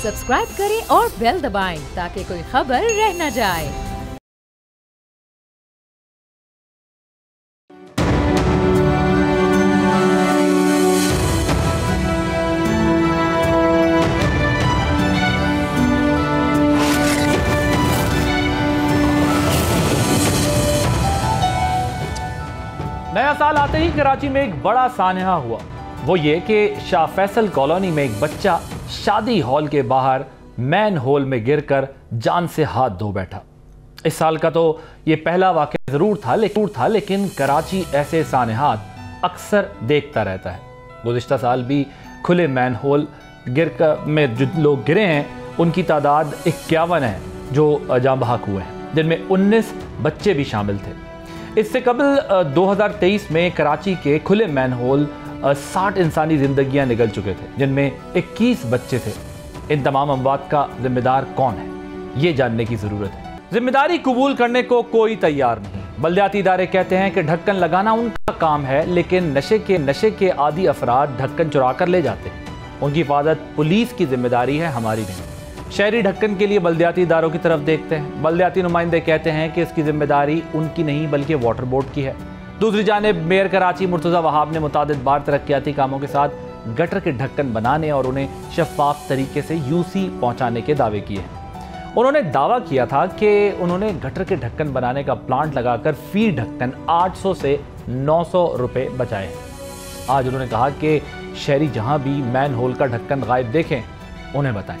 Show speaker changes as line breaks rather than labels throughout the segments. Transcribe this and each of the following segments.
Subscribe करें और bell दबाएं ताकि कोई खबर रह न जाए।
नया साल आते ही कराची में एक बड़ा सानहा हुआ। वो ये कि शाह फैसल कॉलोनी में एक बच्चा शादी हॉल के बाहर मैन होल में गिरकर जान से हाथ धो बैठा। इस साल का तो ये पहला वाक़या ज़रूर था, लेकिन कराची ऐसे सानहात अक्सर देखता रहता है। गुज़िश्ता साल भी खुले मैन होल में जो लोग गिरे हैं उनकी तादाद 51 है जो जाँ बहक हुए हैं, जिनमें 19 बच्चे भी शामिल थे। इससे कबल 2023 में कराची के खुले मैन होल 60 इंसानी जिंदगियां निकल चुके थे, जिनमें 21 बच्चे थे। इन तमाम अमवात का जिम्मेदार कौन है, ये जानने की जरूरत है। जिम्मेदारी कबूल करने को कोई तैयार नहीं। बल्दियाती इदारे कहते हैं कि ढक्कन लगाना उनका काम है, लेकिन नशे के आदी अफराद ढक्कन चुरा कर ले जाते हैं। उनकी हिफाजत पुलिस की जिम्मेदारी है, हमारी नहीं। शहरी ढक्कन के लिए बल्दियाती इदारों की तरफ देखते हैं। बल्दियाती नुमाइंदे कहते हैं कि इसकी जिम्मेदारी उनकी नहीं बल्कि वाटर बोर्ड की है। दूसरी जानिब मेयर कराची मुर्तज़ा वहाब ने मुतादिद बार तरक्याती कामों के साथ गटर के ढक्कन बनाने और उन्हें शफाफ तरीके से यूसी पहुंचाने के दावे किए हैं। उन्होंने दावा किया था कि उन्होंने गटर के ढक्कन बनाने का प्लांट लगाकर फी ढक्कन 800 से 900 रुपये बचाए हैं। आज उन्होंने कहा कि शहरी जहां भी मैन होल का ढक्कन गायब देखें उन्हें बताएं,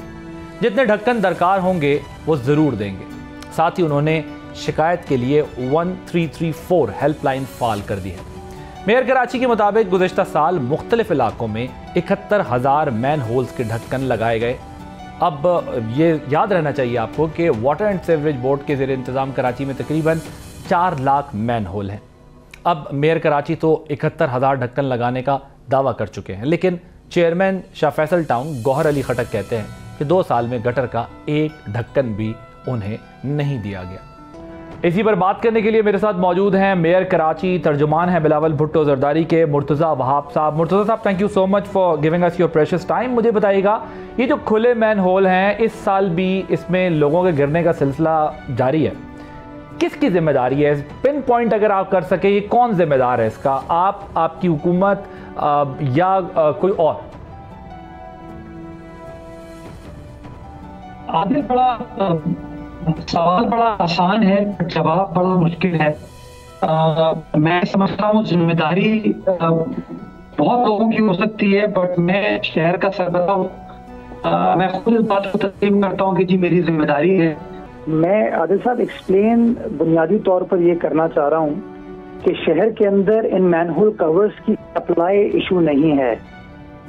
जितने ढक्कन दरकार होंगे वो ज़रूर देंगे। साथ ही उन्होंने शिकायत के लिए 1334 हेल्पलाइन फाल कर दी है। मेयर कराची के मुताबिक गुज़िश्ता साल मुख्तलिफ इलाकों में 71,000 मैन होल्स के ढक्कन लगाए गए। अब ये याद रहना चाहिए आपको कि वाटर एंड सीवरेज बोर्ड के ज़ेर इंतज़ाम कराची में तकरीबन 4 लाख मैन होल हैं। अब मेयर कराची तो 71,000 ढक्कन लगाने का दावा कर चुके हैं, लेकिन चेयरमैन शाह फैसल टाउन गौहर अली खटक कहते हैं कि 2 साल में गटर का एक ढक्कन भी उन्हें नहीं दिया गया। इसी पर बात करने के लिए मेरे साथ मौजूद हैं मेयर कराची, तर्जुमान हैं बिलावल भुट्टो जरदारी के मुर्तज़ा वहाब साहब। मुर्तज़ा साहब, thank you so much for giving us your precious time. मुझे बताइएगा, ये जो खुले मैन होल हैं इस साल भी इसमें लोगों के गिरने का सिलसिला जारी है, किसकी जिम्मेदारी है? पिन पॉइंट अगर आप कर सके, ये कौन जिम्मेदार है इसका? आप, आपकी हुकूमत या कोई और?
आगे सवाल बड़ा आसान है, जवाब बड़ा मुश्किल है। मैं समझता हूँ जिम्मेदारी बहुत लोगों की हो सकती है, बट मैं शहर का सरबराह हूँ। मैं खुद इस बात को तस्लीम करता हूँ कि जी मेरी जिम्मेदारी है। मैं आदिल साहब एक्सप्लेन बुनियादी तौर पर ये करना चाह रहा हूँ कि शहर के अंदर इन मैनहोल कवर्स की सप्लाई इशू नहीं है।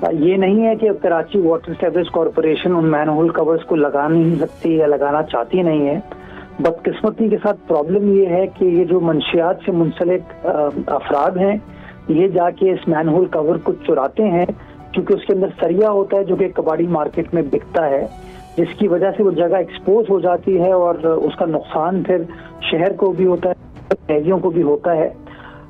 ये नहीं है कि कराची वाटर सर्विस कॉरपोरेशन उन मैनहोल कवर्स को लगा नहीं सकती या लगाना चाहती नहीं है। बदकिस्मती के साथ प्रॉब्लम ये है कि ये जो मंशियात से मुंसलिक अफराद हैं, ये जाके इस मैनहोल कवर को चुराते हैं, क्योंकि उसके अंदर सरिया होता है जो कि कबाड़ी मार्केट में बिकता है, जिसकी वजह से वो जगह एक्सपोज हो जाती है और उसका नुकसान फिर शहर को भी होता है, शहरियों को भी होता है।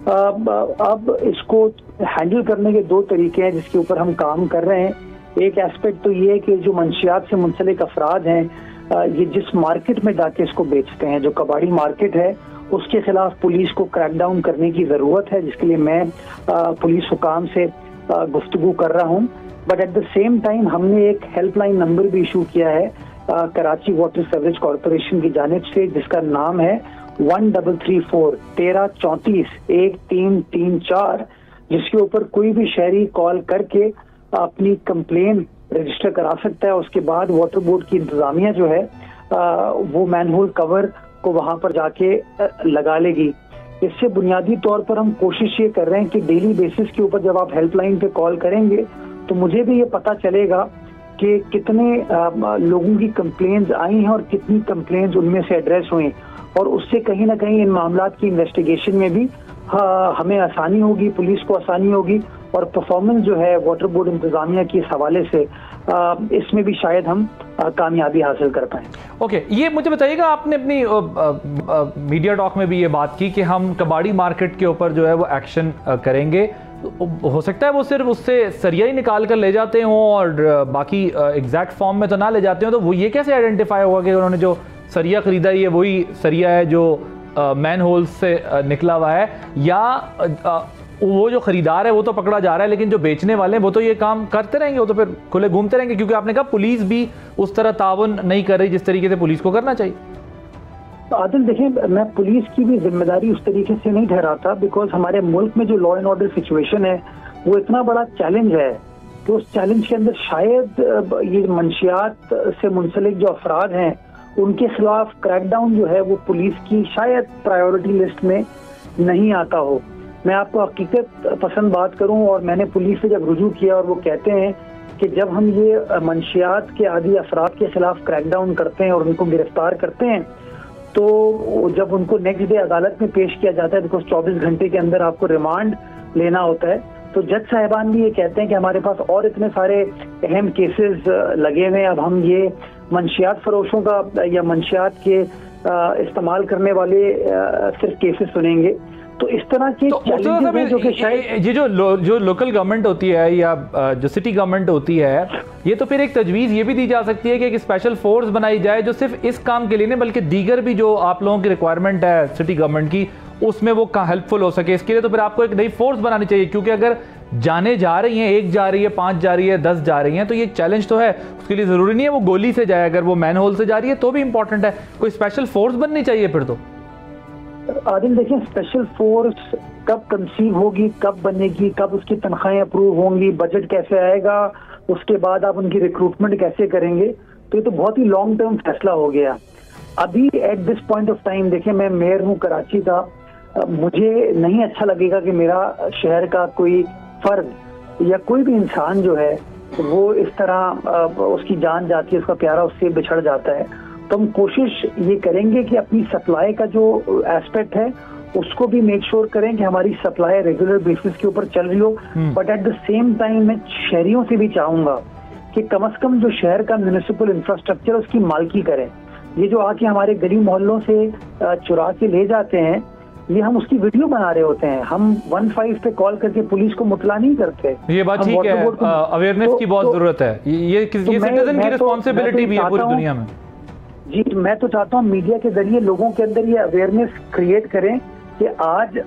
अब इसको हैंडल करने के 2 तरीके हैं जिसके ऊपर हम काम कर रहे हैं। एक एस्पेक्ट तो ये है कि जो मंशियात से मुंसलिक अफराद हैं, ये जिस मार्केट में जाके इसको बेचते हैं, जो कबाड़ी मार्केट है, उसके खिलाफ पुलिस को क्रैकडाउन करने की ज़रूरत है, जिसके लिए मैं पुलिस हुकाम से गुफ्तगू कर रहा हूँ। But at the same time हमने एक हेल्पलाइन नंबर भी इशू किया है कराची वाटर सर्विस कॉरपोरेशन की जानिब से, जिसका नाम है 1334 1334 1334, जिसके ऊपर कोई भी शहरी कॉल करके अपनी कंप्लेन रजिस्टर करा सकता है। उसके बाद वाटर बोर्ड की इंतजामिया जो है वो मैनहोल कवर को वहां पर जाके लगा लेगी। इससे बुनियादी तौर पर हम कोशिश ये कर रहे हैं कि डेली बेसिस के ऊपर जब आप हेल्पलाइन पे कॉल करेंगे तो मुझे भी ये पता चलेगा कि कितने लोगों की कंप्लेंट्स आई हैं और कितनी कंप्लेंट्स उनमें से एड्रेस हुई, और उससे कहीं ना कहीं इन मामलात की इन्वेस्टिगेशन में भी हमें आसानी होगी, पुलिस को आसानी होगी, और परफॉर्मेंस जो है वाटर बोर्ड इंतजामिया के इस हवाले से इसमें भी शायद हम कामयाबी हासिल कर पाएं।
ओके, ये मुझे बताइएगा, आपने अपनी मीडिया टॉक में भी ये बात की कि हम कबाड़ी मार्केट के ऊपर जो है वो एक्शन करेंगे, हो सकता है वो सिर्फ उससे सरिया ही निकाल कर ले जाते हों और बाकी एग्जैक्ट फॉर्म में तो ना ले जाते हों, तो वो ये कैसे आइडेंटिफाई होगा कि उन्होंने जो सरिया खरीदा है वही सरिया है जो मैन होल से निकला हुआ है, या वो जो खरीदार है वो तो पकड़ा जा रहा है लेकिन जो बेचने वाले हैं वो तो ये काम करते रहेंगे, वो तो फिर खुले घूमते रहेंगे, क्योंकि आपने कहा पुलिस भी उस तरह ताउन नहीं कर रही जिस तरीके से पुलिस को करना चाहिए।
तो आदिल देखिए, मैं पुलिस की भी जिम्मेदारी उस तरीके से नहीं ठहराता, बिकॉज हमारे मुल्क में जो लॉ एंड ऑर्डर सिचुएशन है वो इतना बड़ा चैलेंज है कि उस चैलेंज के अंदर शायद ये मंशियात से मुंसलिक जो अफराद हैं उनके खिलाफ क्रैकडाउन जो है वो पुलिस की शायद प्रायोरिटी लिस्ट में नहीं आता हो। मैं आपको हकीकत पसंद बात करूं, और मैंने पुलिस से जब रुजू किया और वो कहते हैं कि जब हम ये मंशियात के आदि अफराद के खिलाफ क्रैकडाउन करते हैं और उनको गिरफ्तार करते हैं, तो जब उनको नेक्स्ट डे अदालत में पेश किया जाता है, बिकॉज 24 घंटे के अंदर आपको रिमांड लेना होता है, तो जज साहिबान भी ये कहते हैं कि हमारे पास और इतने सारे अहम केसेस लगे हुए हैं, अब हम ये मंशियात फरोशों का या मंशियात के इस्तेमाल करने वाले सिर्फ केसेस सुनेंगे। तो इस तरह के चैलेंजेस हैं जो कि शायद
ये जो लोकल गवर्नमेंट होती है या जो सिटी गवर्नमेंट होती है, ये तो फिर एक तजवीज़ ये भी दी जा सकती है कि एक स्पेशल फोर्स बनाई जाए जो सिर्फ इस काम के लिए नहीं बल्कि दीगर भी जो आप लोगों की रिक्वायरमेंट है सिटी गवर्नमेंट की उसमें वो हेल्पफुल हो सके। इसके लिए तो फिर आपको एक नई फोर्स बनानी चाहिए, क्योंकि अगर जाने जा रही हैं, 1 जा रही है, 5 जा रही है, 10 जा रही हैं, तो ये एक चैलेंज तो है। उसके लिए ज़रूरी नहीं है वो गोली से जाए, अगर वो मैन होल से जा रही है तो भी इंपॉर्टेंट है, कोई स्पेशल फोर्स बननी चाहिए फिर तो।
आदिल देखिए, स्पेशल फोर्स कब कंसीव होगी, कब बनेगी, कब उसकी तनख्वाहें अप्रूव होंगी, बजट कैसे आएगा, उसके बाद आप उनकी रिक्रूटमेंट कैसे करेंगे, तो ये तो बहुत ही लॉन्ग टर्म फैसला हो गया। अभी at this point of time देखिए, मैं मेयर हूँ कराची का, मुझे नहीं अच्छा लगेगा कि मेरा शहर का कोई फर्द या कोई भी इंसान जो है वो इस तरह उसकी जान जाती है, उसका प्यारा उससे बिछड़ जाता है। तो हम कोशिश ये करेंगे कि अपनी सप्लाई का जो एस्पेक्ट है उसको भी मेक श्योर करें कि हमारी सप्लाई रेगुलर बेसिस के ऊपर चल रही हो, but at the same time मैं शहरियों से भी चाहूंगा कि कम से कम जो शहर का म्युनिसिपल इंफ्रास्ट्रक्चर उसकी मालकी करें। ये जो आके हमारे गली मोहल्लों से चुरा के ले जाते हैं, ये हम उसकी वीडियो बना रहे होते हैं, हम 15 पे कॉल करके पुलिस को मुतला नहीं करते।
ये बात ठीक है, अवेयरनेस की बहुत जरूरत है, ये सिटीजन की रिस्पांसिबिलिटी भी है पूरी दुनिया में।
जी, मैं तो चाहता हूँ मीडिया के जरिए लोगों के अंदर ये अवेयरनेस क्रिएट करें कि आज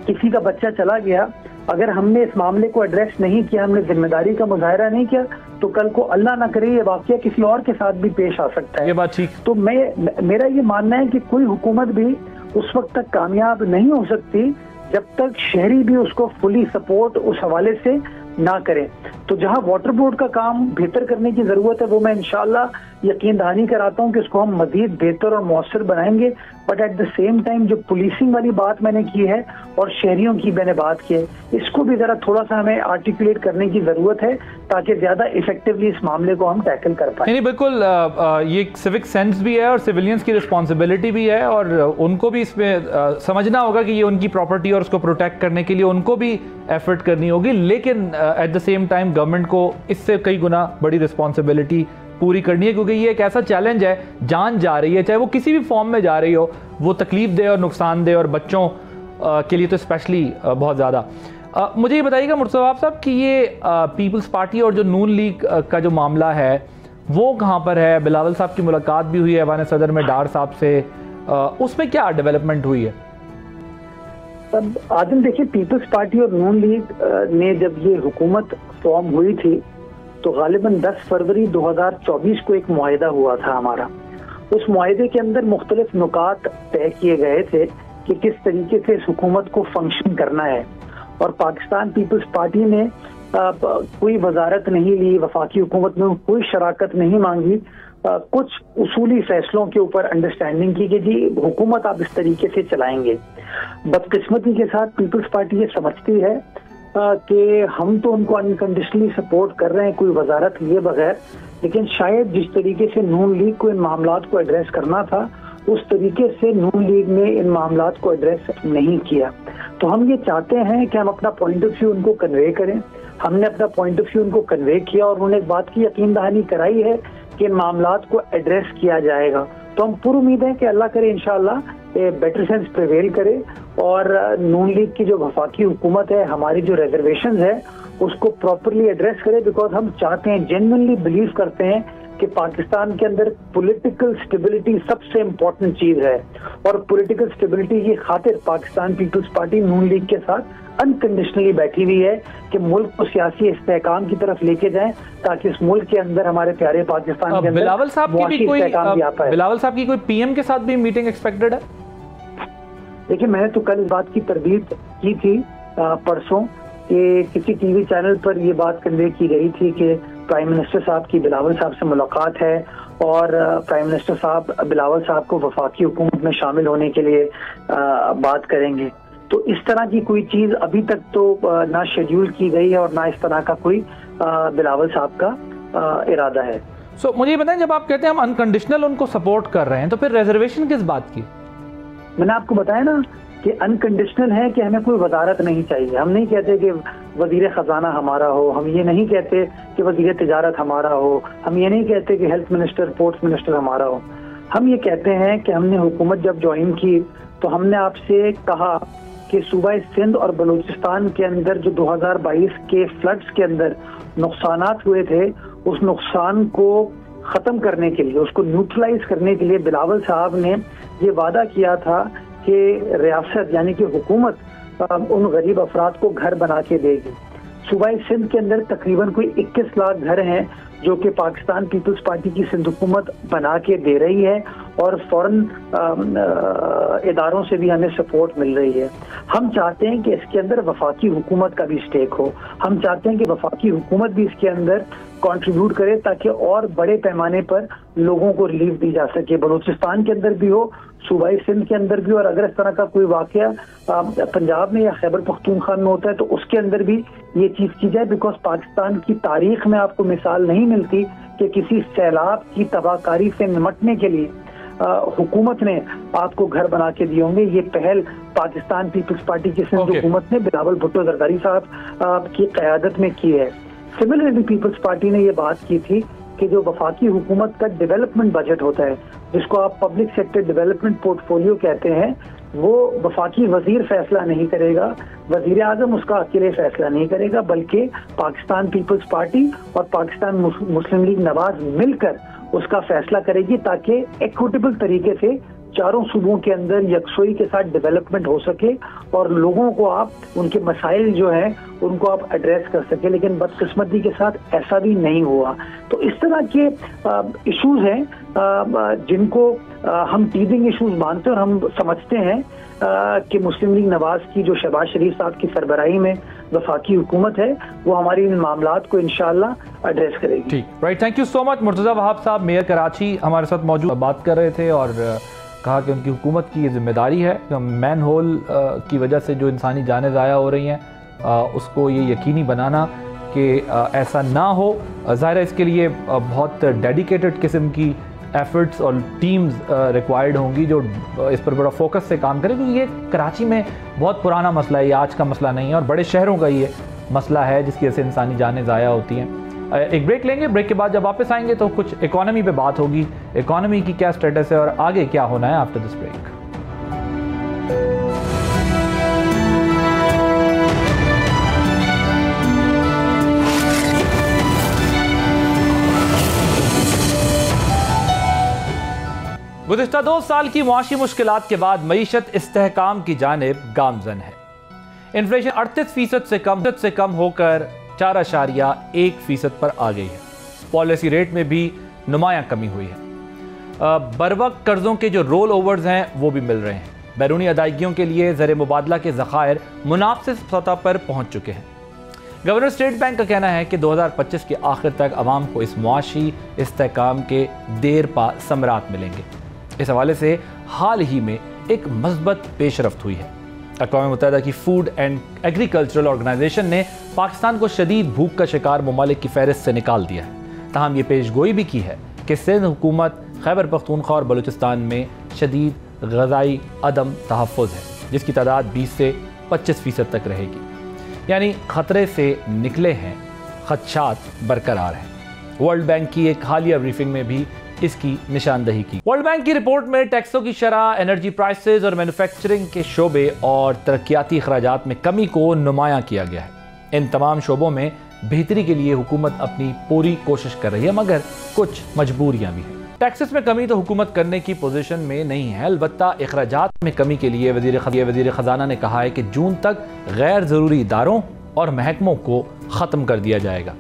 किसी का बच्चा चला गया, अगर हमने इस मामले को एड्रेस नहीं किया, हमने जिम्मेदारी का मुजाहरा नहीं किया, तो कल को अल्लाह ना करे ये वाकया किसी और के साथ भी पेश आ सकता है।
ये बात ठीक।
तो मेरा ये मानना है कि कोई हुकूमत भी उस वक्त तक कामयाब नहीं हो सकती जब तक शहरी भी उसको फुली सपोर्ट उस हवाले से ना करें। तो जहां वाटर बोर्ड का काम बेहतर करने की जरूरत है, वो मैं इंशाल्लाह यकीन दहानी कराता हूं कि उसको हम मजीद बेहतर और मौसर बनाएंगे। But at the same time जो पुलिसिंग वाली बात मैंने की है और शहरियों की मैंने बात की है, इसको भी जरा थोड़ा सा हमें आर्टिकुलेट करने की जरूरत है ताकि ज्यादा इफेक्टिवली इस मामले को हम टैकल कर पाए।
नहीं, बिल्कुल, ये सिविक सेंस भी है और सिविलियंस की रिस्पॉन्सिबिलिटी भी है, और उनको भी इसमें समझना होगा कि ये उनकी प्रॉपर्टी और उसको प्रोटेक्ट करने के लिए उनको भी एफर्ट करनी होगी। लेकिन at the same time government को इससे कई गुना बड़ी रिस्पॉन्सिबिलिटी पूरी करनी है, क्योंकि ये एक ऐसा चैलेंज है, जान जा रही है, चाहे वो किसी भी फॉर्म में जा रही हो, वो तकलीफ दे और नुकसान दे, और बच्चों के लिए तो स्पेशली बहुत ज़्यादा। मुझे ये बताइएगा मुर्तज़ा साहब कि ये पीपल्स पार्टी और जो नून लीग का जो मामला है वो कहाँ पर है? बिलावल साहब की मुलाकात भी हुई है ऐवान सदर में डार साहब से, उसमें क्या डेवलपमेंट हुई है?
आदिल देखिए, पीपल्स पार्टी और नून लीग ने जब ये हुकूमत फॉर्म हुई थी तो गालिबन 10 फरवरी 2024 को एक मुआहिदा हुआ था हमारा। उस मुआहिदे के अंदर मुख्तलिफ नुकात तय किए गए थे कि किस तरीके से इस हुकूमत को फंक्शन करना है, और पाकिस्तान पीपल्स पार्टी ने कोई वजारत नहीं ली, वफाकी हुकूमत में कोई शराकत नहीं मांगी, कुछ उसूली फैसलों के ऊपर अंडरस्टैंडिंग की कि जी हुकूमत आप इस तरीके से चलाएंगे। बदकिस्मती के साथ पीपल्स पार्टी ये समझती है कि हम तो उनको अनकंडीशनली सपोर्ट कर रहे हैं कोई वजारत लिए बगैर, लेकिन शायद जिस तरीके से नून लीग को इन मामलात को एड्रेस करना था उस तरीके से नून लीग ने इन मामलात को एड्रेस नहीं किया। तो हम ये चाहते हैं कि हम अपना पॉइंट ऑफ व्यू उनको कन्वे करें। हमने अपना पॉइंट ऑफ व्यू उनको कन्वे किया और उन्होंने एक बात की यकीन दहानी कराई है कि इन मामलात को एड्रेस किया जाएगा। तो हम पूरी उम्मीद है कि अल्लाह करे इंशाअल्लाह बेटर सेंस प्रिवेल करे और नून लीग की जो वफाकी हुकूमत है, हमारी जो रिजर्वेशन है उसको प्रॉपरली एड्रेस करे, बिकॉज हम चाहते हैं, जेन्युइनली बिलीव करते हैं कि पाकिस्तान के अंदर पॉलिटिकल स्टेबिलिटी सबसे इम्पोर्टेंट चीज है, और पॉलिटिकल स्टेबिलिटी की खातिर पाकिस्तान पीपल्स पार्टी नून लीग के साथ अनकंडीशनली बैठी हुई है कि मुल्क को सियासी इस्तेहकाम की तरफ लेके जाएं, ताकि इस मुल्क के अंदर, हमारे प्यारे पाकिस्तान के अंदर
बिलावल साहब की कोई पीएम के साथ भी मीटिंग एक्सपेक्टेड है?
देखिए, मैंने तो कल इस बात की तरदीद की थी परसों कि किसी टीवी चैनल पर ये बात कन्वे की गई थी कि प्राइम मिनिस्टर साहब की बिलावल साहब से मुलाकात है और प्राइम मिनिस्टर साहब बिलावल साहब को वफाकी हुकूमत में शामिल होने के लिए बात करेंगे। तो इस तरह की कोई चीज अभी तक तो ना शेड्यूल की गई है और ना इस तरह का कोई बिलावल साहब का इरादा है।
सो मुझे बताएं, जब आप कहते हैं हम अनकंडीशनल उनको सपोर्ट कर रहे हैं, तो फिर रिजर्वेशन किस बात की?
मैंने आपको बताया ना कि अनकंडीशनल है कि हमें कोई वजारत नहीं चाहिए। हम नहीं कहते कि वजीर खजाना हमारा हो, हम ये नहीं कहते कि वजीर तिजारत हमारा हो, हम ये नहीं कहते कि हेल्थ मिनिस्टर, पोर्ट्स मिनिस्टर हमारा हो। हम ये कहते हैं कि हमने हुकूमत जब ज्वाइन की तो हमने आपसे कहा कि सूबा सिंध और बलूचिस्तान के अंदर जो 2022 के फ्लड्स के अंदर नुकसानात हुए थे, उस नुकसान को खत्म करने के लिए, उसको न्यूट्रलाइज करने के लिए बिलावल साहब ने ये वादा किया था कि रियासत यानी कि हुकूमत उन गरीब अफराद को घर बना के देगी। सूबा सिंध के अंदर तकरीबन कोई 21 लाख घर हैं जो कि पाकिस्तान पीपल्स पार्टी की सिंध हुकूमत बना के दे रही है, और फॉरेन इदारों से भी हमें सपोर्ट मिल रही है। हम चाहते हैं कि इसके अंदर वफाकी हुकूमत का भी स्टेक हो, हम चाहते हैं कि वफाकी हुकूमत भी इसके अंदर कंट्रीब्यूट करे ताकि और बड़े पैमाने पर लोगों को रिलीफ दी जा सके, बलूचिस्तान के अंदर भी हो, सूबाई सिंध के अंदर भी, और अगर इस तरह का कोई वाकया पंजाब में या खैबर पख्तूनख्वा में होता है तो उसके अंदर भी ये चीज की जाए। बिकॉज पाकिस्तान की तारीख में आपको मिसाल नहीं मिलती कि किसी सैलाब की तबाहकारी से निमटने के लिए हुकूमत ने आपको घर बना के दिए होंगे। ये पहल पाकिस्तान पीपल्स पार्टी की सिंध हुकूमत ने बिलावल भुट्टो जरदारी साहब की क़यादत में की है। सिमिलरली पीपल्स पार्टी ने ये बात की थी कि जो वफाकी हुकूमत का डेवलपमेंट बजट होता है, जिसको आप पब्लिक सेक्टर डेवलपमेंट पोर्टफोलियो कहते हैं, वो वफाकी वजीर फैसला नहीं करेगा, वजीर आजम उसका अकेले फैसला नहीं करेगा, बल्कि पाकिस्तान पीपल्स पार्टी और पाकिस्तान मुस्लिम लीग नवाज मिलकर उसका फैसला करेगी, ताकि इक्विटेबल तरीके से चारों सूबों के अंदर यकसोई के साथ डेवलपमेंट हो सके और लोगों को आप उनके मसाइल जो हैं उनको आप एड्रेस कर सके। लेकिन बदकिस्मती के साथ ऐसा भी नहीं हुआ। तो इस तरह के इश्यूज हैं जिनको हम टीजिंग इश्यूज मानते हैं, और हम समझते हैं कि मुस्लिम लीग नवाज की जो शहबाज शरीफ साहब की सरबराही में वफाकी हुकूमत है, वो हमारी इन मामलात को इंशाअल्लाह एड्रेस करेगी।
ठीक, right, thank you so much. Murtaza Wahab साहब मेयर कराची हमारे साथ मौजूद बात कर रहे थे और कहा कि उनकी हुकूमत की ये जिम्मेदारी है कि मैन होल की वजह से जो इंसानी जानें ज़ाया हो रही हैं उसको ये यकीनी बनाना कि ऐसा ना हो। ज़ाहिर है इसके लिए बहुत डेडिकेटेड किस्म की एफर्ट्स और टीम्स रिक्वायर्ड होंगी जो इस पर बड़ा फोकस से काम करें, क्योंकि ये कराची में बहुत पुराना मसला है, ये आज का मसला नहीं है, और बड़े शहरों का ये मसला है जिसकी वजह से इंसानी जानें ज़ाया होती हैं। एक ब्रेक लेंगे, ब्रेक के बाद जब वापस आएंगे तो कुछ इकोनॉमी पे बात होगी, इकोनॉमी की क्या स्टेटस है और आगे क्या होना है आफ्टर दिस ब्रेक। गुज़िश्ता 2 साल की मुआशी मुश्किलात के बाद मईशत इस्तेहकाम की जानिब गामजन है। इन्फ्लेशन 38% से कम होकर 4.1% पर आ गई है। पॉलिसी रेट में भी नुमायां कमी हुई है। बरवक्त कर्जों के जो रोल ओवर्स हैं वो भी मिल रहे हैं। बैरूनी अदायगियों के लिए ज़र मुबादला के ज़खायर मुनासिब सतह पर पहुँच चुके हैं। गवर्नर स्टेट बैंक का कहना है कि 2025 के आखिर तक आवाम को इस मुआशी इस्तेहकाम के देर पा समरात मिलेंगे। इस हवाले से हाल ही में एक मस्बत पेशरफ्त हुई है। अक़वाम मुत्तहिदा की फूड एंड एग्रीकल्चरल ऑर्गेनाइजेशन ने पाकिस्तान को शदीद भूख का शिकार ममालिक की फहरिस्त से निकाल दिया है। ताहम ये पेशगोई भी की है कि सिंध हुकूमत खैबर पख्तूनख्वा और बलूचिस्तान में शदीद ग़ज़ाई अदम तहफ़्फ़ुज़ है, जिसकी तादाद 20 से 25% तक रहेगी। यानी ख़तरे से निकले हैं, खदशात बरकरार हैं। वर्ल्ड बैंक की एक हालिया ब्रीफिंग में भी इसकी निशानदही की। वर्ल्ड बैंक की रिपोर्ट में टैक्सों की शरह, एनर्जी प्राइसेस और मैन्युफैक्चरिंग के शोबे और तरक्याती अखराजात में कमी को नुमायां किया गया है। इन तमाम शोबों में बेहतरी के लिए हुकूमत अपनी पूरी कोशिश कर रही है, मगर कुछ मजबूरियां भी हैं। टैक्सेस में कमी तो हुकूमत करने की पोजीशन में नहीं है, अलबत्ता अखराजात में कमी के लिए वजीर खजाना ने कहा है कि जून तक गैर ज़रूरी इदारों और महकमों को ख़त्म कर दिया जाएगा।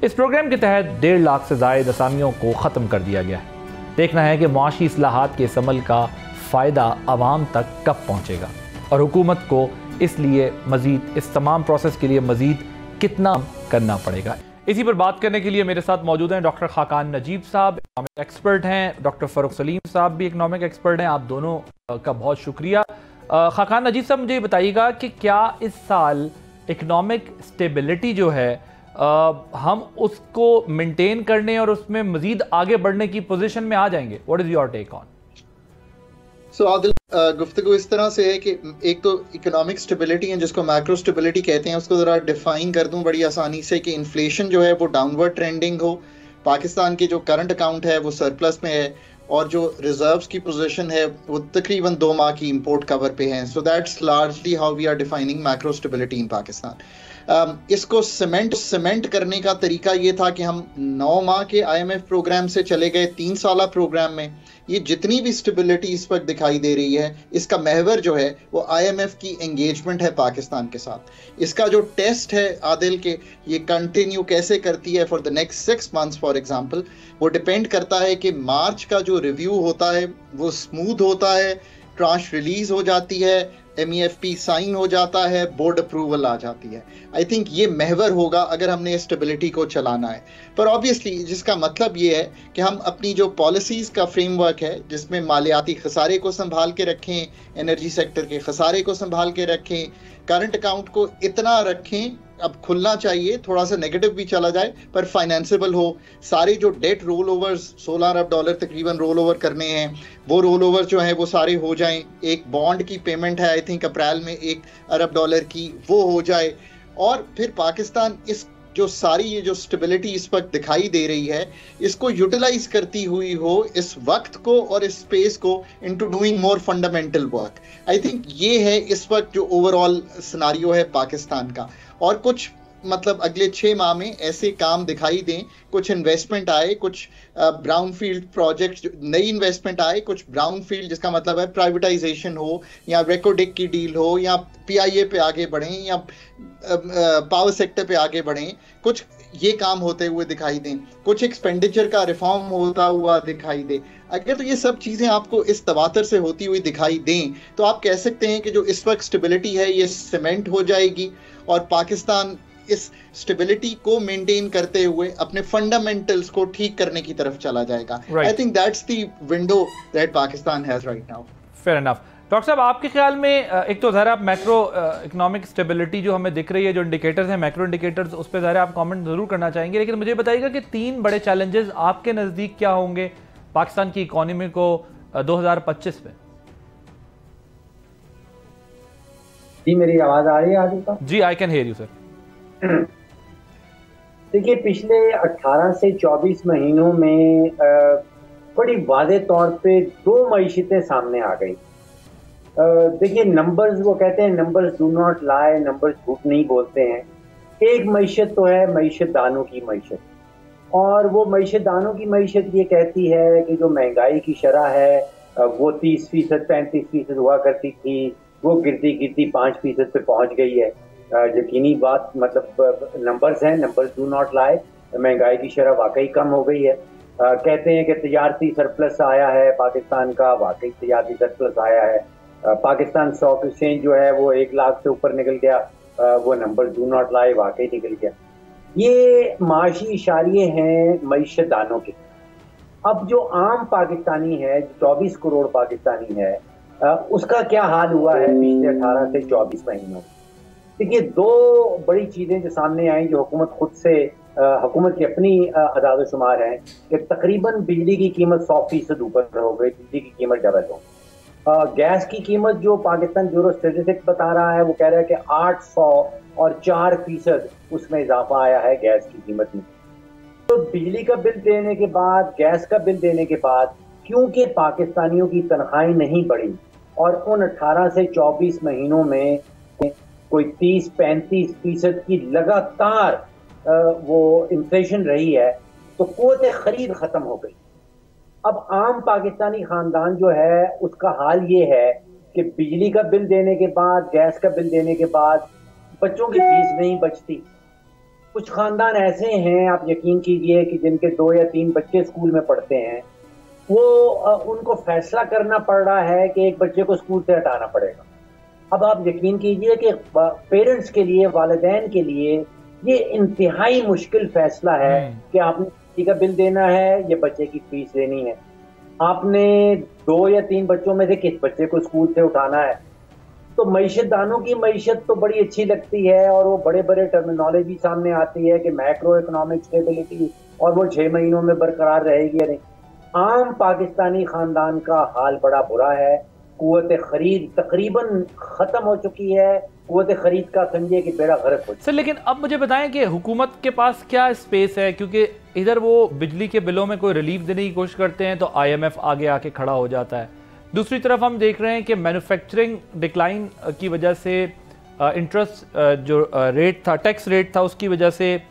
इस प्रोग्राम के तहत 1.5 लाख से ज़ायद असामियों को ख़त्म कर दिया गया है। देखना है कि मुआशी इस्लाहात के इस अमल का फ़ायदा आवाम तक कब पहुँचेगा और हुकूमत को इसलिए मज़ीद इस तमाम प्रोसेस के लिए मज़ीद कितना करना पड़ेगा। इसी पर बात करने के लिए मेरे साथ मौजूद हैं डॉक्टर खाकान नजीब साहब, इकोनॉमिक एक्सपर्ट हैं, डॉक्टर फ़रूख सलीम साहब भी इकोनॉमिक एक्सपर्ट हैं। आप दोनों का बहुत शुक्रिया। खाकान नजीब साहब, मुझे बताइएगा कि क्या इस साल इकोनॉमिक स्टेबिलिटी जो है हम उसको मेंटेन करने और उसमें मजीद आगे बढ़ने की पोजीशन में आ जाएंगे? What is your take on?
So Adil, गुफ्तगू इस तरह से है कि एक तो इकोनॉमिक स्टेबिलिटी है जिसको मैक्रो स्टेबिलिटी कहते हैं, उसको ज़रा डिफाइन कर दूं बड़ी आसानी से कि इन्फ्लेशन जो है वो डाउनवर्ड ट्रेंडिंग हो, पाकिस्तान के जो करंट अकाउंट है वो सरप्लस में है और जो रिजर्व्स की पोजीशन है वो तकरीबन 2 माह की इंपोर्ट कवर पे है। So that's largely how we are defining macro stability in Pakistan. इसको सीमेंट करने का तरीका ये था कि हम 9 माह के IMF प्रोग्राम से चले गए 3 साला प्रोग्राम में। ये जितनी भी स्टेबिलिटी इस वक्त दिखाई दे रही है, इसका महवर जो है वो IMF की एंगेजमेंट है पाकिस्तान के साथ। इसका जो टेस्ट है आदिल के ये कंटिन्यू कैसे करती है for the next 6 months for example, वो डिपेंड करता है कि मार्च का जो रिव्यू होता है वो स्मूथ होता है, ट्रांश रिलीज हो जाती है, MEFP साइन हो जाता है, बोर्ड अप्रूवल आ जाती है। आई थिंक ये महवर होगा अगर हमने स्टेबिलिटी को चलाना है। पर ऑब्वियसली जिसका मतलब ये है कि हम अपनी जो पॉलिसीज़ का फ्रेमवर्क है जिसमें मालियाती खसारे को संभाल के रखें, एनर्जी सेक्टर के खसारे को संभाल के रखें, करंट अकाउंट को इतना रखें, अब खुलना चाहिए, थोड़ा सा नेगेटिव भी चला जाए पर फाइनेंसेबल हो। सारे जो डेट रोल ओवर्स $16 अरब तकरीबन रोल ओवर करने हैं, वो रोल ओवर जो हैं वो सारे हो जाएं। एक बॉन्ड की पेमेंट है आई थिंक अप्रैल में $1 अरब की, वो हो जाए। और फिर पाकिस्तान इस जो सारी ये जो स्टेबिलिटी इस वक्त दिखाई दे रही है इसको यूटिलाइज करती हुई हो इस वक्त को और इस स्पेस को into doing more fundamental work. I think ये है इस वक्त जो ओवरऑल सिनारियो है पाकिस्तान का। और कुछ मतलब अगले 6 माह में ऐसे काम दिखाई दें, कुछ इन्वेस्टमेंट आए, कुछ ब्राउन फील्ड प्रोजेक्ट, नई इन्वेस्टमेंट आए, कुछ ब्राउन फील्ड जिसका मतलब है प्राइवेटाइजेशन हो या रेकोडिक की डील हो या PIA पे आगे बढ़ें या पावर सेक्टर पे आगे बढ़ें, कुछ ये काम होते हुए दिखाई दें, कुछ एक्सपेंडिचर का रिफॉर्म होता हुआ दिखाई दे। अगर तो ये सब चीज़ें आपको इस तवातर से होती हुई दिखाई दें तो आप कह सकते हैं कि जो इस वक्त स्टेबिलिटी है ये सीमेंट हो जाएगी और पाकिस्तान इस स्टेबिलिटी को मेंटेन करते हुए अपने फंडामेंटल्स को ठीक करने की तरफ चला जाएगा। I think that's the window that Pakistan has right now.
Fair enough. Doctor साहब, आपके ख्याल में एक तो ज़रा मैक्रो इकोनॉमिक स्टेबिलिटी जो हमें दिख रही है, जो इंडिकेटर्स हैं, मैक्रो इंडिकेटर्स, उस पर ज़रा आप कमेंट ज़रूर करना चाहेंगे, लेकिन मुझे बताइएगा कि 3 बड़े चैलेंजेस आपके नज़दीक क्या होंगे पाकिस्तान की इकोनॉमी को 2025 में?
जी, मेरी आवाज़ आ रही है आदिल साहब?
जी, I can hear you sir.
देखिए, पिछले 18 से 24 महीनों में बड़ी वाज़े तौर पे 2 मईशतें सामने आ गई। देखिए, नंबर्स, वो कहते हैं numbers do not lie, numbers झूठ नहीं बोलते हैं। एक मईशत तो है मईशत दानों की मईशत, और वो मईशत दानों की मईशत ये कहती है कि जो महंगाई की शरह है वो 30%, 35% हुआ करती थी, वो गिरती गिरती 5% पे पहुंच गई है। यकीनी बात, मतलब नंबर्स हैं, नंबर्स डू नॉट लाई। महंगाई की शरह वाकई कम हो गई है। कहते हैं कि तजारती सरप्लस आया है पाकिस्तान का, वाकई तजारती सरप्लस आया है। पाकिस्तान स्टॉक एक्सचेंज जो है वो 1 लाख से ऊपर निकल गया, वो नंबर डू नॉट लाई, वाकई निकल गया। ये माशी इशारे हैं मईशत दानों के। अब जो आम पाकिस्तानी है, 24 करोड़ पाकिस्तानी है, उसका क्या हाल हुआ है पिछले 18 से 24 महीनों? देखिए, 2 बड़ी चीज़ें जो सामने आई, जो हुकूमत खुद से, हुकूमत की अपनी अदाद शुमार हैं कि तकरीबन बिजली की कीमत 100% ऊपर हो गई, बिजली की कीमत डबल हो। गैस की कीमत जो पाकिस्तान ब्यूरो स्टेटिस्टिक्स बता रहा है वो कह रहा है कि 804% उसमें इजाफा आया है गैस की कीमत में। तो बिजली का बिल देने के बाद, गैस का बिल देने के बाद, क्योंकि पाकिस्तानियों की तनख्वाहें नहीं बढ़ी और उन 18 से 24 महीनों में कोई 30-35% की लगातार वो इन्फ्लेशन रही है, तो क़ुव्वत खरीद खत्म हो गई। अब आम पाकिस्तानी खानदान जो है उसका हाल ये है कि बिजली का बिल देने के बाद, गैस का बिल देने के बाद बच्चों की फीस नहीं बचती। कुछ खानदान ऐसे हैं, आप यकीन कीजिए, कि जिनके 2 या 3 बच्चे स्कूल में पढ़ते हैं, वो उनको फैसला करना पड़ रहा है कि एक बच्चे को स्कूल से हटाना पड़ेगा। अब आप यकीन कीजिए कि पेरेंट्स के लिए, वालिदैन के लिए ये इंतहाई मुश्किल फैसला है कि आपने बिजली का बिल देना है या बच्चे की फीस देनी है। आपने 2 या 3 बच्चों में से किस बच्चे को स्कूल से उठाना है। तो मईशतदानों की मईशत तो बड़ी अच्छी लगती है और वो बड़े बड़े टर्मिनोलॉजी सामने आती है कि मैक्रो इकोनॉमिक स्टेबिलिटी, और वो 6 महीनों में बरकरार रहेगी या नहीं। आम पाकिस्तानी खानदान का हाल बड़ा बुरा है। क़ुव्वत खरीद तकरीबन खत्म हो चुकी है। क़ुव्वत खरीद का समझिए कि बेड़ा गर्क हो चुका है।
सर, लेकिन अब मुझे बताएं कि हुकूमत के पास क्या स्पेस है, क्योंकि इधर वो बिजली के बिलों में कोई रिलीफ देने की कोशिश करते हैं तो IMF आगे आके खड़ा हो जाता है। दूसरी तरफ हम देख रहे हैं कि मैन्युफैक्चरिंग डिक्लाइन की वजह से इंटरेस्ट जो रेट था, टैक्स रेट था, उसकी वजह से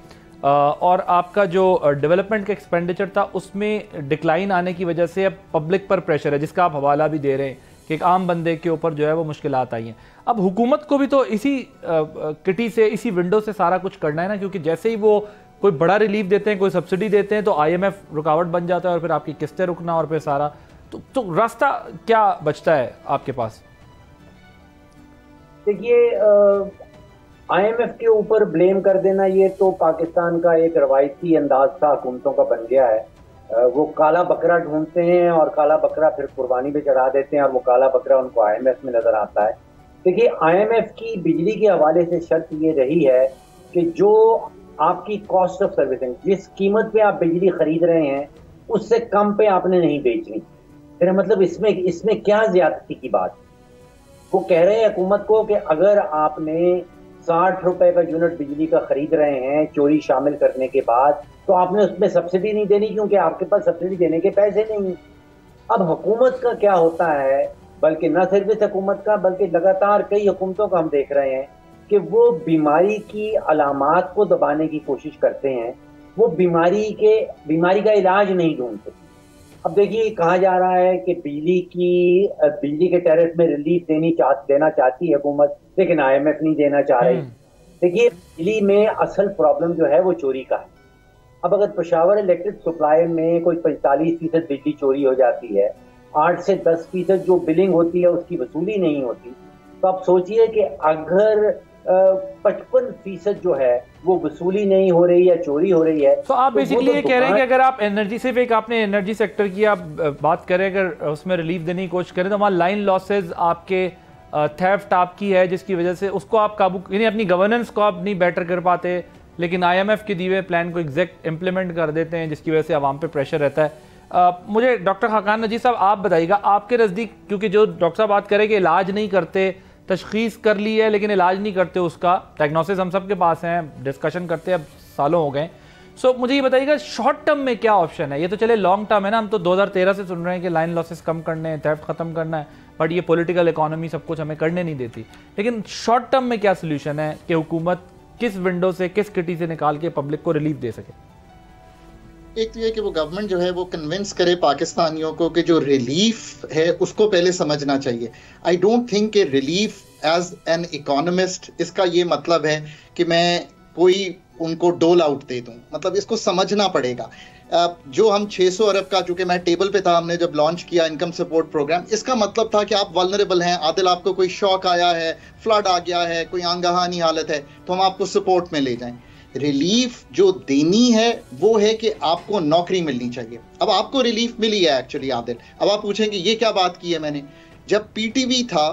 और आपका जो डेवलपमेंट का एक्सपेंडिचर था उसमें डिक्लाइन आने की वजह से अब पब्लिक पर प्रेशर है, जिसका आप हवाला भी दे रहे हैं कि एक आम बंदे के ऊपर जो है वो मुश्किलात आई हैं। अब हुकूमत को भी तो इसी किटी से, इसी विंडो से सारा कुछ करना है ना, क्योंकि जैसे ही वो कोई बड़ा रिलीफ देते हैं, कोई सब्सिडी देते हैं, तो IMF रुकावट बन जाता है और फिर आपकी किस्तें रुकना और फिर सारा तो रास्ता क्या बचता है आपके पास?
देखिए, IMF के ऊपर ब्लेम कर देना ये तो पाकिस्तान का एक रवायती अंदाज था हुकूमतों का बन गया है। वो काला बकरा ढूंढते हैं और काला बकरा फिर कुर्बानी पे चढ़ा देते हैं और वो काला बकरा उनको IMF में नजर आता है। देखिए, IMF की बिजली के हवाले से शर्त ये रही है कि जो आपकी कॉस्ट ऑफ सर्विसिंग, जिस कीमत पे आप बिजली खरीद रहे हैं उससे कम पे आपने नहीं बेचनी। फिर मतलब इसमें क्या ज्यादती की बात। वो कह रहे हैं हुकूमत को कि अगर आपने 60 रुपए का यूनिट बिजली का खरीद रहे हैं चोरी शामिल करने के बाद, तो आपने उसमें सब्सिडी नहीं देनी, क्योंकि आपके पास सब्सिडी देने के पैसे नहीं। अब हुकूमत का क्या होता है, बल्कि न सिर्फ इस हुकूमत का बल्कि लगातार कई हुकूमतों का हम देख रहे हैं कि वो बीमारी की अलामात को दबाने की कोशिश करते हैं। वो बीमारी का इलाज नहीं ढूंढते। अब देखिए, कहा जा रहा है कि बिजली के टैरिफ में रिलीफ देना चाहती है हुकूमत, लेकिन IMF नहीं देना चाह रही। देखिए, बिजली में असल प्रॉब्लम जो है वो चोरी का है। अब अगर पेशावर इलेक्ट्रिक सप्लाई में कोई 45% बिजली चोरी हो जाती है, 8 से 10% जो बिलिंग होती है उसकी वसूली नहीं होती, तो आप सोचिए कि अगर 55% जो है वो वसूली नहीं हो रही है, चोरी हो रही है।
तो आप बेसिकली ये कह रहे हैं कि अगर आप एनर्जी, सिर्फ एक आपने एनर्जी सेक्टर की आप बात करें, अगर उसमें रिलीफ देने की कोशिश करें, तो वहाँ लाइन लॉसेज आपके थेफ्ट आपकी है, जिसकी वजह से उसको आप काबू, यानी अपनी गवर्नेंस को आप नहीं बेटर कर पाते, लेकिन IMF के दिए हुए प्लान को एग्जैक्ट इम्प्लीमेंट कर देते हैं, जिसकी वजह से आवाम पे प्रेशर रहता है। मुझे डॉक्टर खाकान नजीर साहब आप बताइएगा, आपके नज़दीक, क्योंकि जो डॉक्टर साहब बात करें कि इलाज नहीं करते, तशखीस कर ली है लेकिन इलाज नहीं करते, उसका डायग्नोसिस हम सबके पास हैं, डिस्कशन करते हैं, अब सालों हो गए। सो मुझे ये बताइएगा, शॉर्ट टर्म में क्या ऑप्शन है? ये तो चले लॉन्ग टर्म है ना, हम तो 2013 से सुन रहे हैं कि लाइन लॉसेस कम करने हैं, थेफ्ट खत्म करना है, बट ये पॉलिटिकल इकोनॉमी सब कुछ हमें करने नहीं देती। लेकिन शॉर्ट टर्म में क्या सोल्यूशन है कि हुकूमत किस विंडो से, किस किटी से निकाल के पब्लिक को रिलीफ दे सके?
एक तो ये कि वो गवर्नमेंट जो है वो कन्विंस करे पाकिस्तानियों को कि जो रिलीफ है उसको पहले समझना चाहिए। आई डोंट थिंक कि रिलीफ एज एन इकोनॉमिस्ट इसका ये मतलब है कि मैं कोई उनको डोल आउट दे दूं, मतलब इसको समझना पड़ेगा। जो हम 600 अरब का, चूंकि मैं टेबल पे था, हमने जब लॉन्च किया इनकम सपोर्ट प्रोग्राम, इसका मतलब था कि आप वल्नरेबल हैं, आदिल आपको कोई शॉक आया है, फ्लड आ गया है, कोई आंगहानी हालत है, तो हम आपको सपोर्ट में ले जाएं। रिलीफ जो देनी है वो है कि आपको नौकरी मिलनी चाहिए। अब आपको रिलीफ मिली है एक्चुअली आदिल। अब आप पूछेंगे ये क्या बात की है मैंने। जब PTV था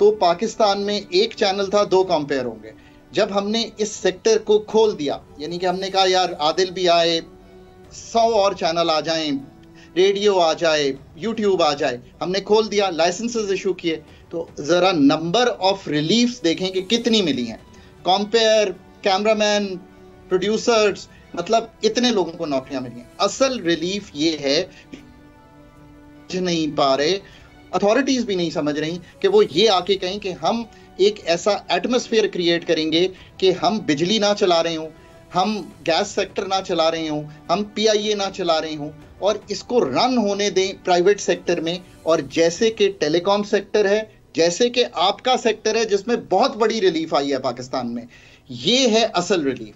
तो पाकिस्तान में एक चैनल था, 2 कंपेयर होंगे। जब हमने इस सेक्टर को खोल दिया, यानी कि हमने कहा यार आदिल भी आए, 100 और चैनल आ जाएं, रेडियो आ जाए, यूट्यूब आ जाए, हमने खोल दिया, लाइसेंसेस इशू किए, तो जरा नंबर ऑफ रिलीफ्स देखें कि कितनी मिली हैं। कंपेयर, कैमरामैन, प्रोड्यूसर्स, मतलब इतने लोगों को नौकरियां मिली हैं। असल रिलीफ ये है, नहीं पा रहे, अथॉरिटीज भी नहीं समझ रही कि वो ये आके कहें कि हम एक ऐसा एटमॉस्फेयर क्रिएट करेंगे कि हम बिजली ना चला रहे हों, हम गैस सेक्टर ना चला रहे हों, हम पीआईए ना चला रहे हों, और इसको रन होने दें प्राइवेट सेक्टर में। और जैसे कि टेलीकॉम सेक्टर है, जैसे कि आपका सेक्टर है जिसमें बहुत बड़ी रिलीफ आई है पाकिस्तान में, ये है असल relief.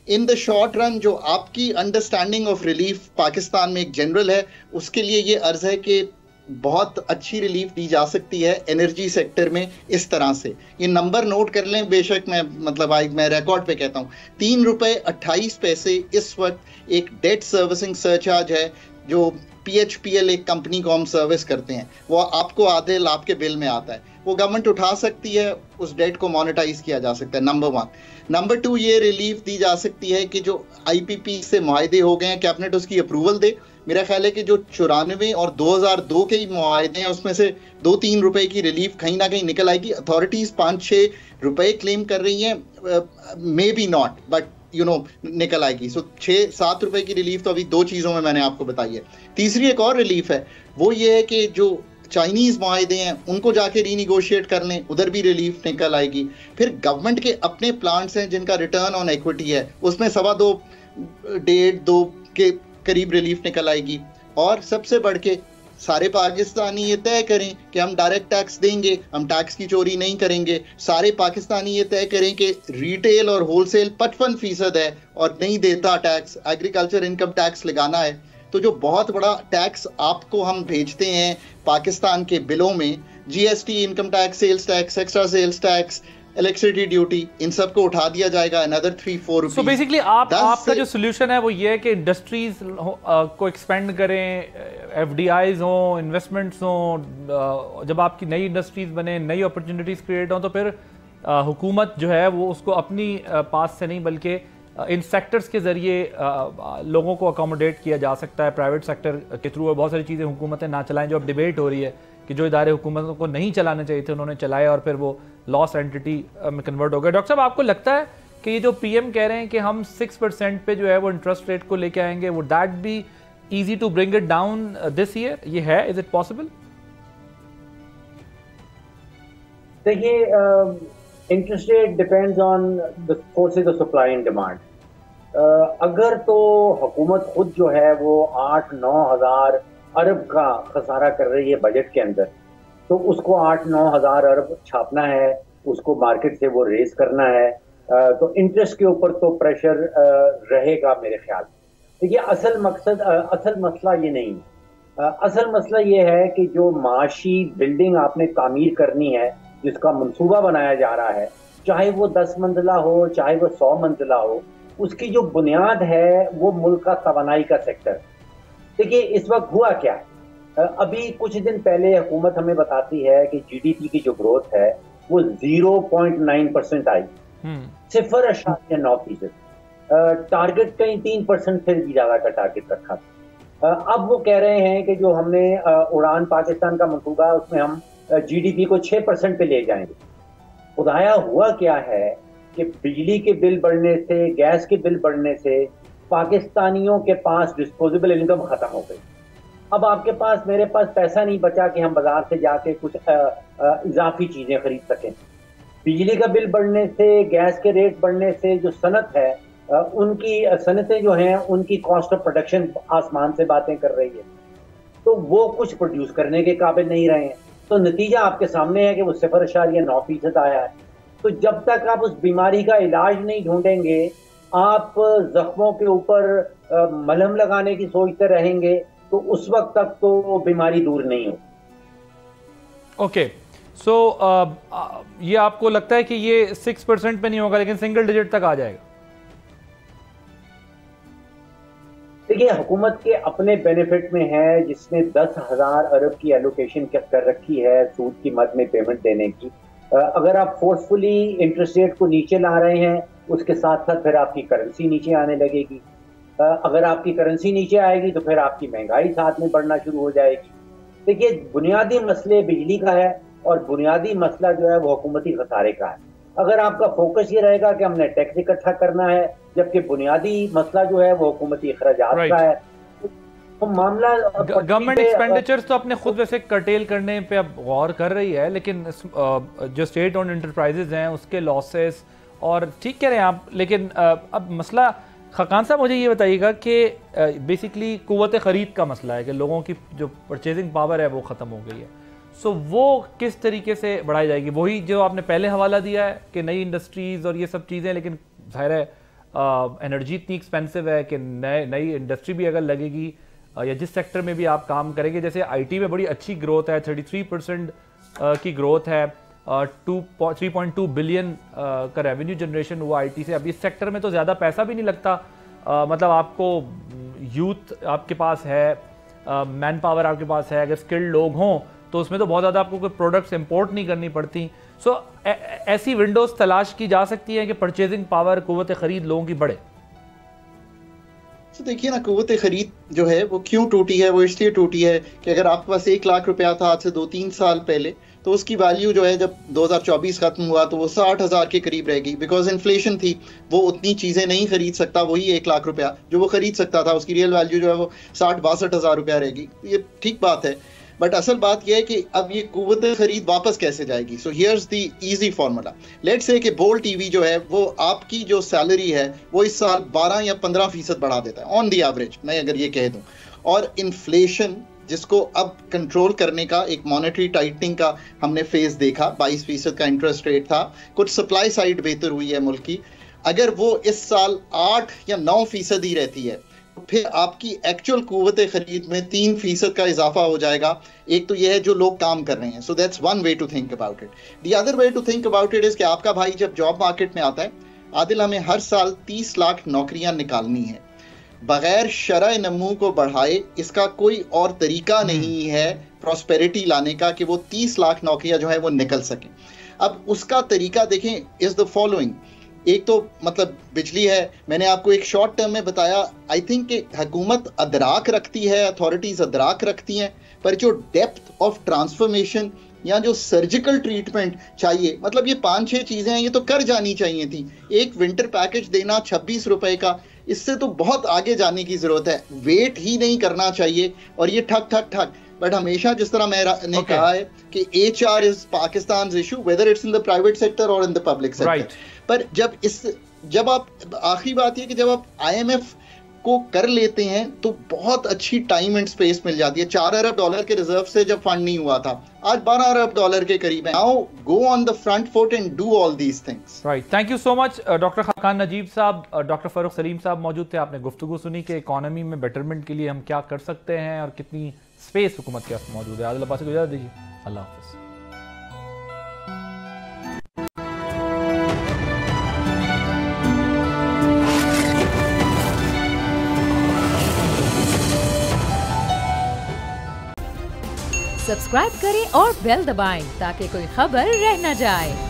In the short run जो आपकी अंडरस्टैंडिंग ऑफ रिलीफ पाकिस्तान में एक जनरल है, उसके लिए ये अर्ज है कि बहुत अच्छी रिलीफ दी जा सकती है एनर्जी सेक्टर में इस तरह से। ये नंबर नोट कर लें, बेशक मैं रिकॉर्ड पे कहता हूँ, ₹3.28 इस वक्त एक डेट सर्विसिंग सरचार्ज है जो PHPL एक कंपनी को हम सर्विस करते हैं, वो आपको आधे लाभ के बिल में आता है, वो गवर्नमेंट उठा सकती है, उस डेट को मोनेटाइज किया जा सकता है, नंबर 1। नंबर 2, ये रिलीफ दी जा सकती है कि जो IPP से मुआहदे हो गए हैं, कैबिनेट उसकी अप्रूवल दे। मेरा ख्याल है कि जो 94 और 2002 के ही मुआहदे हैं उसमें से ₹2-3 की रिलीफ कहीं ना कहीं निकल आएगी। अथॉरिटीज ₹5-6 क्लेम कर रही हैं, मे बी नॉट, बट निकल आएगी। सो ₹6-7 की रिलीफ तो अभी 2 चीज़ों में मैंने आपको बताई है। तीसरी एक और रिलीफ है, वो ये है कि जो चाइनीज़ मुआहदे हैं उनको जाके रीनिगोशिएट कर लें, उधर भी रिलीफ निकल आएगी। फिर गवर्नमेंट के अपने प्लांट्स हैं जिनका रिटर्न ऑन इक्विटी है, उसमें 2.25-2 के करीब रिलीफ निकल आएगी। और सबसे बढ़ के सारे पाकिस्तानी ये तय करें कि हम डायरेक्ट टैक्स देंगे, हम टैक्स की चोरी नहीं करेंगे। सारे पाकिस्तानी ये तय करें कि रिटेल और होलसेल 55% है और नहीं देता टैक्स, एग्रीकल्चर इनकम टैक्स लगाना है। तो जो बहुत बड़ा टैक्स आपको हम भेजते हैं पाकिस्तान के बिलों में, GST, income tax, sales tax, extra sales tax, electricity duty, इन सब को उठा दिया जाएगा another 3-4 रुपीस।
सो बेसिकली आपका जो सोल्यूशन है वो ये है कि इंडस्ट्रीज को एक्सपेंड करें, FDIs हों, इन्वेस्टमेंट्स हों, जब आपकी नई इंडस्ट्रीज बने, नई अपॉर्चुनिटीज क्रिएट हों, तो फिर हुकूमत जो है वो उसको अपनी पास से नहीं बल्कि इन सेक्टर्स के ज़रिए लोगों को अकोमोडेट किया जा सकता है प्राइवेट सेक्टर के थ्रू। और बहुत सारी चीज़ें हुकूमतें ना चलाएं, जो अब डिबेट हो रही है कि जो इदारे हुकूमतों को नहीं चलाने चाहिए थे उन्होंने चलाए और फिर वो लॉस एंटिटी में कन्वर्ट हो गए। डॉक्टर साहब, आपको लगता है कि ये जो PM कह रहे हैं कि हम 6% पे जो है वो इंटरेस्ट रेट को लेके आएंगे, would that be easy to bring it down this year? ये है, इज इट पॉसिबल?
देखिए, interest rate depends on the forces of supply and demand. अगर तो हुकूमत खुद जो है वो 8-9 हज़ार अरब का खसारा कर रही है बजट के अंदर, तो उसको 8-9 हज़ार अरब छापना है, उसको मार्केट से वो रेज करना है, तो इंटरेस्ट के ऊपर तो प्रेशर रहेगा मेरे ख्याल। देखिए, असल मसला ये नहीं है। असल मसला ये है कि जो माशी बिल्डिंग आपने तामीर करनी है, जिसका मंसूबा बनाया जा रहा है, चाहे वो 10 मंजिला हो, चाहे वो 100 मंजिला हो, उसकी जो बुनियाद है वो मुल्क का तवानाई का सेक्टर। देखिए, इस वक्त हुआ क्या है, अभी कुछ दिन पहले हुकूमत हमें बताती है कि GDP की जो ग्रोथ है वो 0.9% आई, 0.9%। टारगेट कहीं 3% से भी ज्यादा का टारगेट रखा था। अब वो कह रहे हैं कि जो हमने उड़ान पाकिस्तान का मंसूबा है उसमें हम GDP को 6% पे ले जाएंगे। खुदाया हुआ क्या है कि बिजली के बिल बढ़ने से, गैस के बिल बढ़ने से पाकिस्तानियों के पास डिस्पोजेबल इनकम खत्म हो गई। अब आपके पास, मेरे पास पैसा नहीं बचा कि हम बाजार से जाके कुछ इजाफी चीजें खरीद सकें। बिजली का बिल बढ़ने से, गैस के रेट बढ़ने से जो सनत है, उनकी सनतें जो हैं उनकी कॉस्ट ऑफ प्रोडक्शन आसमान से बातें कर रही है, तो वो कुछ प्रोड्यूस करने के काबिल नहीं रहे हैं। तो नतीजा आपके सामने है कि वो 0.9% आया है। तो जब तक आप उस बीमारी का इलाज नहीं ढूंढेंगे, आप जख्मों के ऊपर मलहम लगाने की सोचते रहेंगे, तो उस वक्त तक तो बीमारी दूर नहीं हो।
ओके, सो ये आपको लगता है कि ये 6% पे नहीं होगा लेकिन सिंगल डिजिट तक आ जाएगा?
देखिए, हुकूमत के अपने बेनिफिट में है, जिसने 10,000 अरब की एलोकेशन कर रखी है सूद की मद में पेमेंट देने की। अगर आप फोर्सफुली इंटरेस्ट रेट को नीचे ला रहे हैं, उसके साथ साथ फिर आपकी करेंसी नीचे आने लगेगी। अगर आपकी करेंसी नीचे आएगी तो फिर आपकी महंगाई साथ में बढ़ना शुरू हो जाएगी। देखिए, बुनियादी मसले बिजली का है और बुनियादी मसला जो है वो हुकूमती खसारे का है। अगर आपका फोकस ये रहेगा कि हमने टैक्स इकट्ठा करना है, जबकि बुनियादी मसला जो है वो हुकूमती अखराजात का है, तो मामला
गवर्नमेंट एक्सपेंडिचर्स तो अपने खुद वैसे कर्टेल करने पे अब गौर कर रही है, लेकिन जो स्टेट ओन्ड एंटरप्राइजेज हैं उसके लॉसेस, और ठीक कह रहे हैं आप, लेकिन अब मसला खान साहब मुझे ये बताइएगा कि बेसिकली कुव्वत ख़रीद का मसला है कि लोगों की जो परचेजिंग पावर है वो ख़त्म हो गई है। सो वो किस तरीके से बढ़ाई जाएगी? वही जो आपने पहले हवाला दिया है कि नई इंडस्ट्रीज़ और ये सब चीज़ें, लेकिन ज़ाहिर है एनर्जी इतनी एक्सपेंसिव है कि नई इंडस्ट्री भी अगर लगेगी या जिस सेक्टर में भी आप काम करेंगे, जैसे आईटी में बड़ी अच्छी ग्रोथ है, 33% की ग्रोथ है, 3.2 बिलियन का रेवेन्यू जनरेशन हुआ आईटी से। अब इस सेक्टर में तो ज़्यादा पैसा भी नहीं लगता, मतलब आपको यूथ आपके पास है, मैन पावर आपके पास है, अगर स्किल्ड लोग हों तो उसमें तो बहुत ज़्यादा आपको कोई प्रोडक्ट्स इंपोर्ट नहीं करनी पड़ती। सो ऐसी विंडोज़ तलाश की जा सकती है कि परचेजिंग पावर, कुव्वत ख़रीद लोगों की बढ़े।
तो देखिए ना, कुव्वत खरीद जो है वो क्यों टूटी है? वो इसलिए टूटी है कि अगर आपके पास 1 लाख रुपया था आज से 2-3 साल पहले, तो उसकी वैल्यू जो है जब 2024 खत्म हुआ तो वो 60,000 के करीब रहेगी, बिकॉज इन्फ्लेशन थी। वो उतनी चीज़ें नहीं खरीद सकता, वही 1 लाख रुपया जो वो खरीद सकता था उसकी रियल वैल्यू जो है वो 60-62 रुपया रहेगी। ये ठीक बात है, बट असल बात यह है कि अब ये कुव्वत खरीद वापस कैसे जाएगी? So here's the easy formula. Let's say कि बोल्ट टीवी जो है वो आपकी जो सैलरी है वो इस साल 12 या 15% बढ़ा देता है ऑन द एवरेज, मैं अगर ये कह दूं, और इन्फ्लेशन जिसको अब कंट्रोल करने का एक मॉनेटरी टाइटनिंग का हमने फेज देखा, 22% का इंटरेस्ट रेट था, कुछ सप्लाई साइड बेहतर हुई है मुल्क की, अगर वो इस साल 8 या 9% ही रहती है, फिर आपकी एक्चुअल कुव्वत खरीद में 3% का इजाफा हो जाएगा। एक तो यह है जो लोग काम कर रहे हैं, so that's one way to think about it. The other way to think about it is कि आपका भाई जब जॉब मार्केट में आता है, आदिल हमें हर साल 30 लाख नौकरियां निकालनी है बगैर शरह नमू को बढ़ाए। इसका कोई और तरीका नहीं है प्रॉस्पेरिटी लाने का कि वो 30 लाख नौकरियां जो है वो निकल सकें। अब उसका तरीका देखें, इज द फॉलोइंग। एक तो मतलब बिजली है, मैंने आपको एक शॉर्ट टर्म में बताया। आई थिंक कि हुकूमत अदराक रखती है, अथॉरिटीज अदराक रखती हैं, पर जो डेप्थ ऑफ ट्रांसफॉर्मेशन या जो सर्जिकल ट्रीटमेंट चाहिए, मतलब ये 5-6 चीजें हैं, ये तो कर जानी चाहिए थी। एक विंटर पैकेज देना 26 रुपए का, इससे तो बहुत आगे जाने की जरूरत है, वेट ही नहीं करना चाहिए। और ये ठक ठक ठक, बट हमेशा जिस तरह मैंने कहा है कि HR is Pakistan issue, whether it's in the private sector और इन द पब्लिक सेक्टर। पर जब आप आखिरी बात ये कि जब आप IMF को कर लेते हैं तो बहुत अच्छी टाइम एंड स्पेस मिल जाती है। $4 अरब के रिजर्व से जब फंड नहीं हुआ था, आज $12 अरब के करीब है। Now go on the front foot and do all these things.
Right, thank you so much doctor Khaqan Najeeb साहब। डॉक्टर फारूक सलीम साहब मौजूद थे, आपने गुफ्तगू सुनी कि इकोनॉमी में बेटरमेंट के लिए हम क्या कर सकते हैं और कितनी स्पेस हुकूमत के पास मौजूद है। आदिल अब्बासी को इजाज़त दीजिए, अल्लाह हाफ़िज़।
सब्सक्राइब करें और बेल दबाएं ताकि कोई खबर रह न जाए।